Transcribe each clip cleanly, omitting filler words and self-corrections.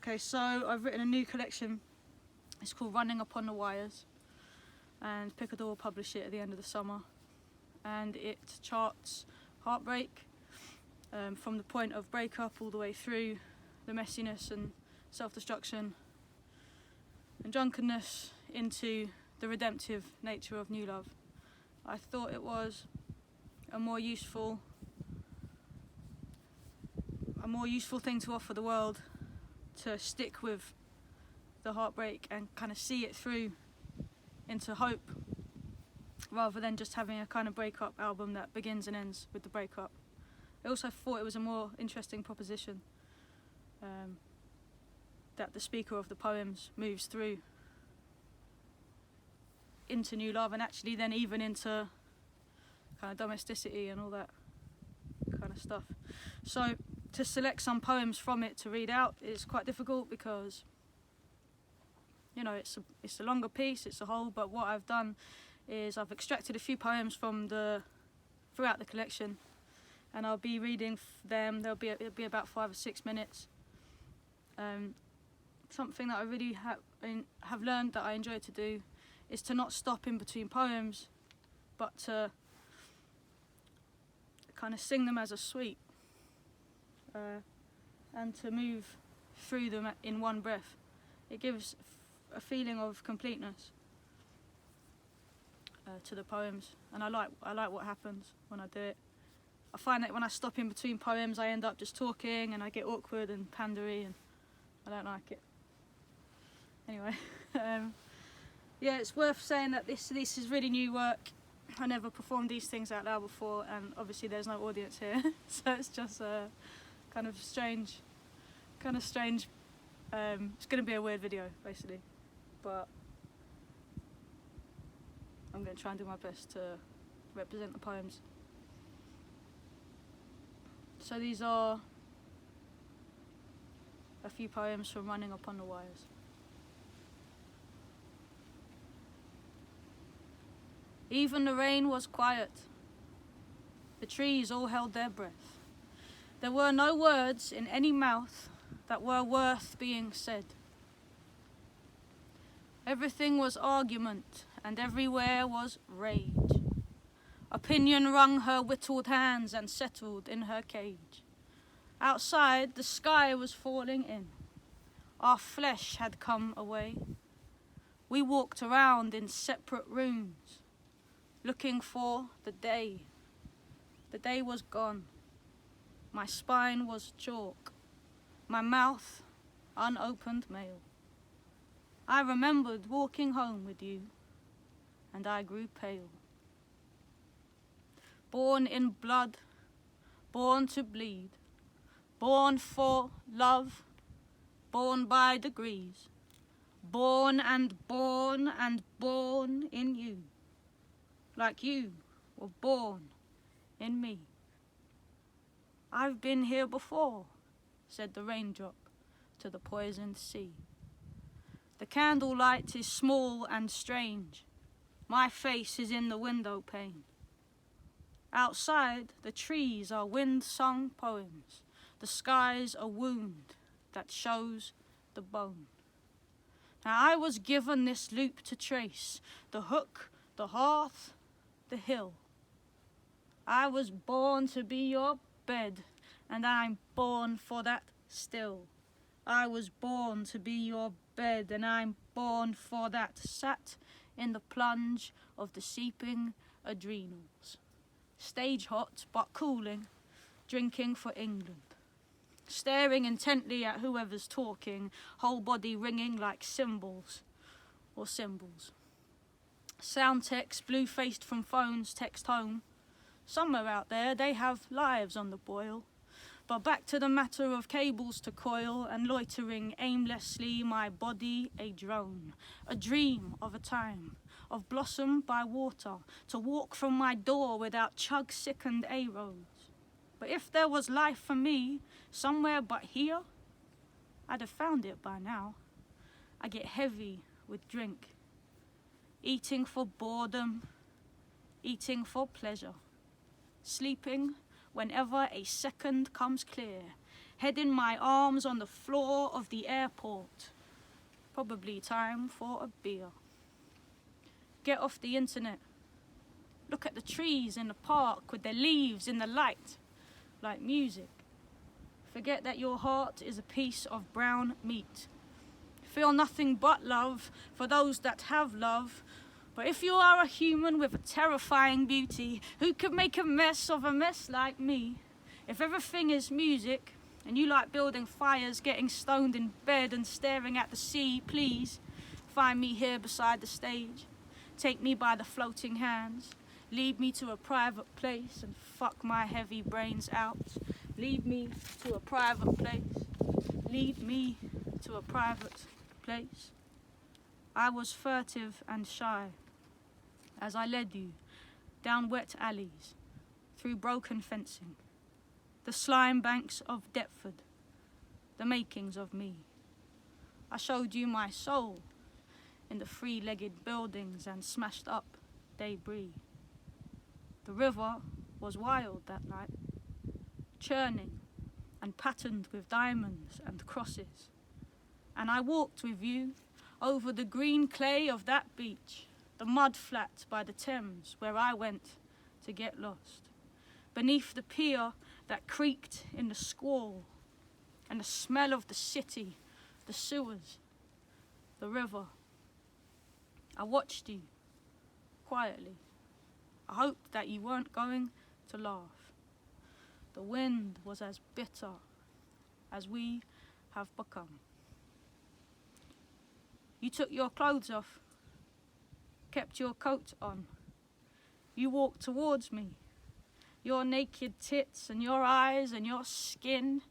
Okay, so I've written a new collection. It's called Running Upon the Wires, and Picador will publish it at the end of the summer. And it charts heartbreak from the point of breakup all the way through the messiness and self-destruction and drunkenness into the redemptive nature of new love. I thought it was a more useful thing to offer the world, to stick with the heartbreak and kind of see it through into hope, rather than just having a kind of breakup album that begins and ends with the breakup. I also thought it was a more interesting proposition that the speaker of the poems moves through into new love, and actually then even into kind of domesticity and all that kind of stuff. So to select some poems from it to read out is quite difficult, because you know it's a longer piece, it's a whole. But what I've done is I've extracted a few poems from throughout the collection, and I'll be reading them. It'll be about 5 or 6 minutes. Something that I really have learned that I enjoy to do is to not stop in between poems, but to kind of sing them as a suite, and to move through them in one breath. It gives a feeling of completeness to the poems, and I like what happens when I do it. I find that when I stop in between poems, I end up just talking, and I get awkward and pandery, and I don't like it. Anyway, yeah, it's worth saying that this is really new work. I never performed these things out loud before, and obviously there's no audience here, so it's just kind of strange. It's going to be a weird video, basically, but I'm going to try and do my best to represent the poems. So these are a few poems from Running Upon the Wires. Even the rain was quiet. The trees all held their breath. There were no words in any mouth that were worth being said. Everything was argument, and everywhere was rage. Opinion wrung her whittled hands and settled in her cage. Outside, the sky was falling in. Our flesh had come away. We walked around in separate rooms, looking for the day. The day was gone. My spine was chalk, my mouth unopened mail. I remembered walking home with you, and I grew pale. Born in blood, born to bleed, born for love, born by degrees, born and born and born in you, like you were born in me. I've been here before, said the raindrop to the poisoned sea. The candlelight is small and strange. My face is in the window pane. Outside, the trees are wind-sung poems. The sky's a wound that shows the bone. Now I was given this loop to trace, the hook, the hearth, the hill. I was born to be your bed, and I'm born for that still. I was born to be your bed, and I'm born for that, sat in the plunge of the seeping adrenals. Stage hot but cooling, drinking for England. Staring intently at whoever's talking, whole body ringing like cymbals or symbols. Sound text, blue-faced from phones, text home. Somewhere out there they have lives on the boil. But back to the matter of cables to coil and loitering aimlessly, my body a drone. A dream of a time, of blossom by water, to walk from my door without chug-sickened A-roads. But if there was life for me, somewhere but here, I'd have found it by now. I get heavy with drink, eating for boredom, eating for pleasure, sleeping whenever a second comes clear, head in my arms on the floor of the airport. Probably time for a beer. Get off the internet. Look at the trees in the park with their leaves in the light, like music. Forget that your heart is a piece of brown meat. Feel nothing but love for those that have love. But if you are a human with a terrifying beauty, who could make a mess of a mess like me? If everything is music, and you like building fires, getting stoned in bed and staring at the sea, please find me here beside the stage. Take me by the floating hands. Lead me to a private place and fuck my heavy brains out. Lead me to a private place. Lead me to a private place. I was furtive and shy as I led you down wet alleys, through broken fencing, the slime banks of Deptford, the makings of me. I showed you my soul in the three-legged buildings and smashed up debris. The river was wild that night, churning and patterned with diamonds and crosses. And I walked with you over the green clay of that beach, the mud flat by the Thames where I went to get lost, beneath the pier that creaked in the squall, and the smell of the city, the sewers, the river. I watched you quietly. I hoped that you weren't going to laugh. The wind was as bitter as we have become. You took your clothes off, kept your coat on. You walked towards me, your naked tits and your eyes and your skin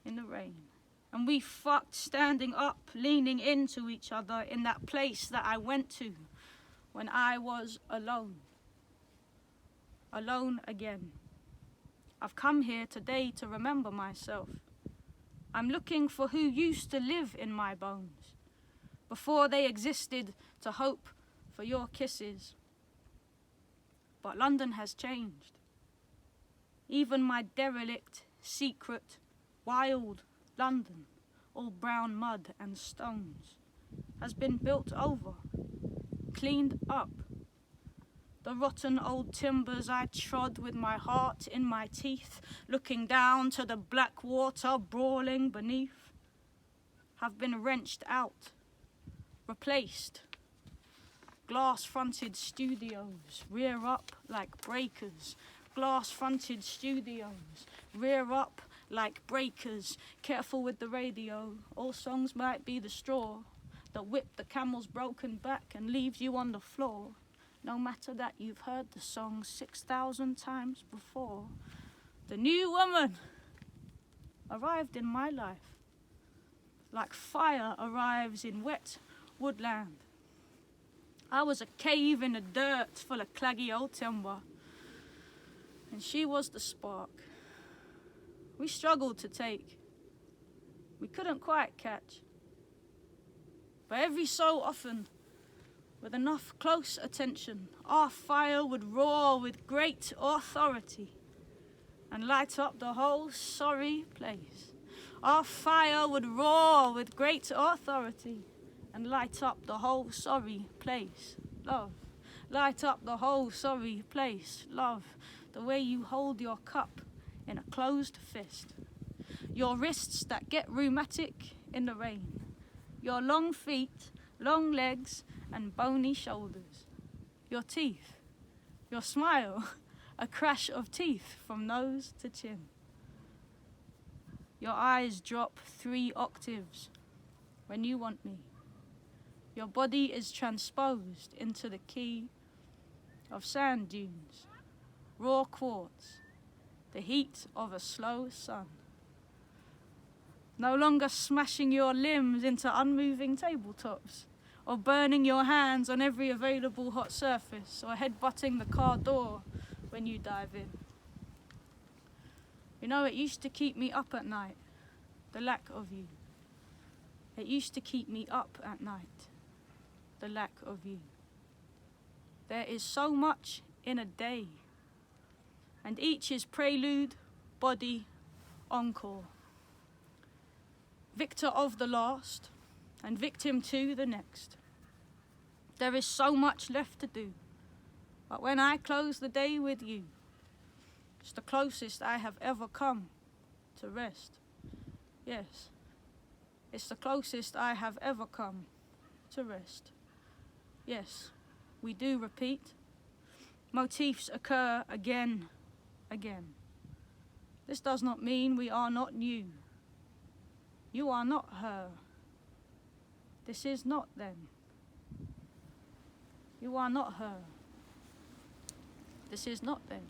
in the rain. And we fucked standing up, leaning into each other in that place that I went to when I was alone. Alone again. I've come here today to remember myself. I'm looking for who used to live in my bones before they existed to hope for your kisses. But London has changed. Even my derelict, secret, wild London, all brown mud and stones, has been built over, cleaned up. The rotten old timbers I trod with my heart in my teeth, looking down to the black water brawling beneath, have been wrenched out, replaced. Glass-fronted studios rear up like breakers. Glass-fronted studios rear up like breakers. Careful with the radio, all songs might be the straw that whipped the camel's broken back and leaves you on the floor. No matter that you've heard the song 6,000 times before. The new woman arrived in my life, like fire arrives in wet woodland. I was a cave in the dirt full of claggy old timber, and she was the spark. We struggled to take, we couldn't quite catch, but every so often, with enough close attention, our fire would roar with great authority and light up the whole sorry place. Our fire would roar with great authority and light up the whole sorry place. Love, light up the whole sorry place. Love, the way you hold your cup in a closed fist. Your wrists that get rheumatic in the rain. Your long feet, long legs, and bony shoulders. Your teeth, your smile, a crash of teeth from nose to chin. Your eyes drop 3 octaves when you want me. Your body is transposed into the key of sand dunes, raw quartz, the heat of a slow sun. No longer smashing your limbs into unmoving tabletops, or burning your hands on every available hot surface, or headbutting the car door when you dive in. You know, it used to keep me up at night, the lack of you. It used to keep me up at night, the lack of you. There is so much in a day, and each is prelude, body, encore. victor of the last, and victim to the next. There is so much left to do, but when I close the day with you, it's the closest I have ever come to rest. Yes, it's the closest I have ever come to rest. Yes, we do repeat. Motifs occur again. This does not mean we are not new. You are not her. This is not them. You are not her. This is not them.